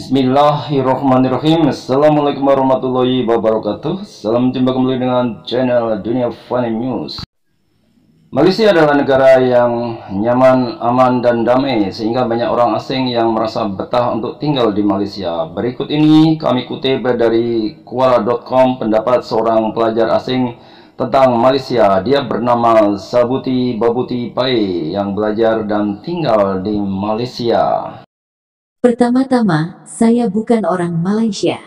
Bismillahirrahmanirrahim. Assalamualaikum warahmatullahi wabarakatuh. Salam jumpa kembali dengan channel Dunia Funny News. Malaysia adalah negara yang nyaman, aman, dan damai, sehingga banyak orang asing yang merasa betah untuk tinggal di Malaysia. Berikut ini kami kutip dari Kuala.com pendapat seorang pelajar asing tentang Malaysia. Dia bernama Sabuti Babuti Pai yang belajar dan tinggal di Malaysia. Pertama-tama, saya bukan orang Malaysia.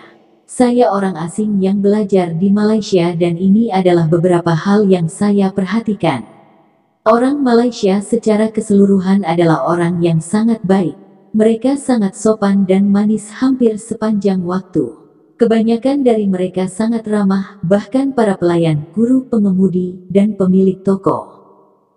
Saya orang asing yang belajar di Malaysia dan ini adalah beberapa hal yang saya perhatikan. Orang Malaysia secara keseluruhan adalah orang yang sangat baik. Mereka sangat sopan dan manis hampir sepanjang waktu. Kebanyakan dari mereka sangat ramah, bahkan para pelayan, guru, pengemudi, dan pemilik toko.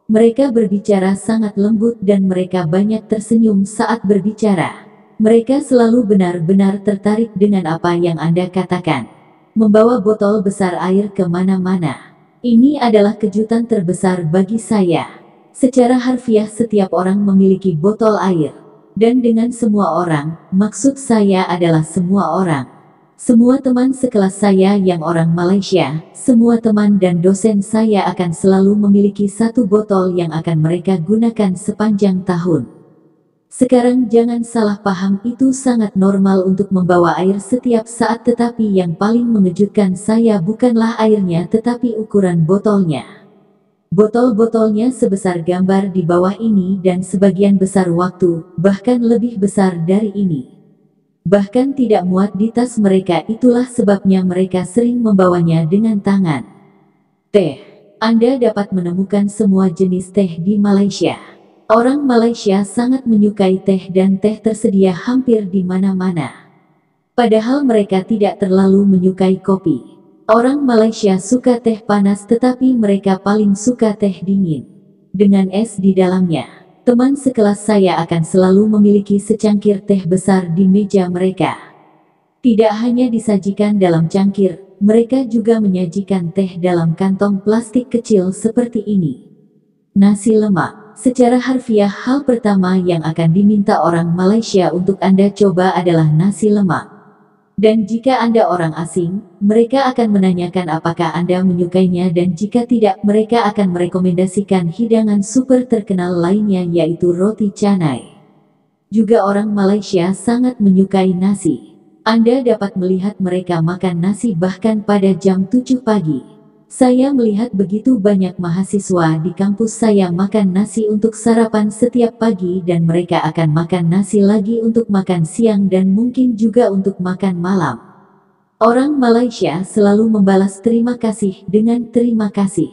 Mereka berbicara sangat lembut dan mereka banyak tersenyum saat berbicara. Mereka selalu benar-benar tertarik dengan apa yang Anda katakan. Membawa botol besar air ke mana-mana. Ini adalah kejutan terbesar bagi saya. Secara harfiah setiap orang memiliki botol air. Dan dengan semua orang, maksud saya adalah semua orang. Semua teman sekelas saya yang orang Malaysia, semua teman dan dosen saya akan selalu memiliki satu botol yang akan mereka gunakan sepanjang tahun. Sekarang jangan salah paham, itu sangat normal untuk membawa air setiap saat, tetapi yang paling mengejutkan saya bukanlah airnya tetapi ukuran botolnya. Botol-botolnya sebesar gambar di bawah ini dan sebagian besar waktu, bahkan lebih besar dari ini. Bahkan tidak muat di tas mereka, itulah sebabnya mereka sering membawanya dengan tangan. Teh. Anda dapat menemukan semua jenis teh di Malaysia. Orang Malaysia sangat menyukai teh dan teh tersedia hampir di mana-mana. Padahal mereka tidak terlalu menyukai kopi. Orang Malaysia suka teh panas tetapi mereka paling suka teh dingin. Dengan es di dalamnya. Teman sekelas saya akan selalu memiliki secangkir teh besar di meja mereka. Tidak hanya disajikan dalam cangkir, mereka juga menyajikan teh dalam kantong plastik kecil seperti ini. Nasi lemak. Secara harfiah hal pertama yang akan diminta orang Malaysia untuk Anda coba adalah nasi lemak. Dan jika Anda orang asing, mereka akan menanyakan apakah Anda menyukainya dan jika tidak, mereka akan merekomendasikan hidangan super terkenal lainnya yaitu roti canai. Juga orang Malaysia sangat menyukai nasi. Anda dapat melihat mereka makan nasi bahkan pada jam 7 pagi. Saya melihat begitu banyak mahasiswa di kampus saya makan nasi untuk sarapan setiap pagi dan mereka akan makan nasi lagi untuk makan siang dan mungkin juga untuk makan malam. Orang Malaysia selalu membalas terima kasih dengan terima kasih.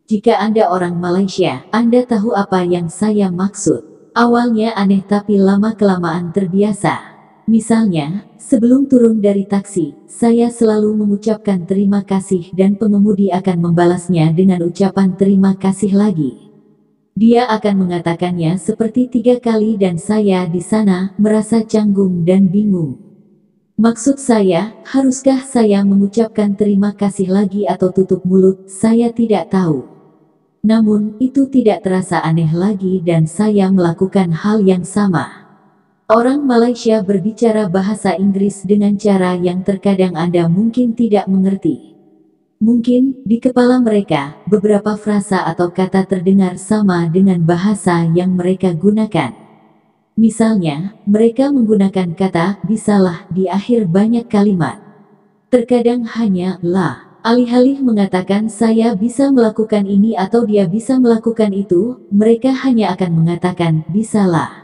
Jika Anda orang Malaysia, Anda tahu apa yang saya maksud. Awalnya aneh tapi lama-kelamaan terbiasa. Misalnya, sebelum turun dari taksi, saya selalu mengucapkan terima kasih dan pengemudi akan membalasnya dengan ucapan terima kasih lagi. Dia akan mengatakannya seperti 3 kali dan saya di sana merasa canggung dan bingung. Maksud saya, haruskah saya mengucapkan terima kasih lagi atau tutup mulut, saya tidak tahu. Namun, itu tidak terasa aneh lagi dan saya melakukan hal yang sama. Orang Malaysia berbicara bahasa Inggris dengan cara yang terkadang Anda mungkin tidak mengerti. Mungkin, di kepala mereka, beberapa frasa atau kata terdengar sama dengan bahasa yang mereka gunakan. Misalnya, mereka menggunakan kata, bisalah, di akhir banyak kalimat. Terkadang hanya, lah. Alih-alih mengatakan saya bisa melakukan ini atau dia bisa melakukan itu, mereka hanya akan mengatakan, bisalah.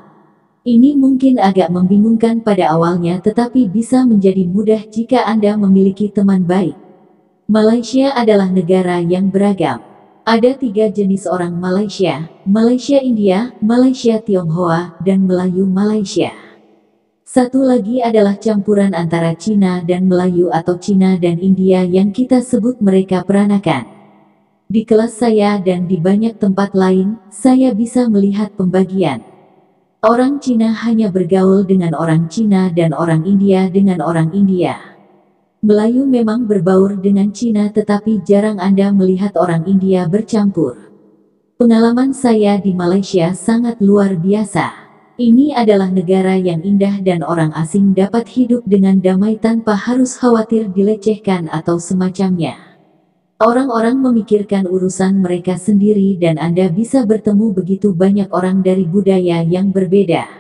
Ini mungkin agak membingungkan pada awalnya tetapi bisa menjadi mudah jika Anda memiliki teman baik. Malaysia adalah negara yang beragam. Ada 3 jenis orang Malaysia, Malaysia India, Malaysia Tionghoa, dan Melayu Malaysia. Satu lagi adalah campuran antara Cina dan Melayu atau Cina dan India yang kita sebut mereka peranakan. Di kelas saya dan di banyak tempat lain, saya bisa melihat pembagian. Orang Cina hanya bergaul dengan orang Cina dan orang India dengan orang India. Melayu memang berbaur dengan Cina tetapi jarang Anda melihat orang India bercampur. Pengalaman saya di Malaysia sangat luar biasa. Ini adalah negara yang indah dan orang asing dapat hidup dengan damai tanpa harus khawatir dilecehkan atau semacamnya. Orang-orang memikirkan urusan mereka sendiri dan Anda bisa bertemu begitu banyak orang dari budaya yang berbeda.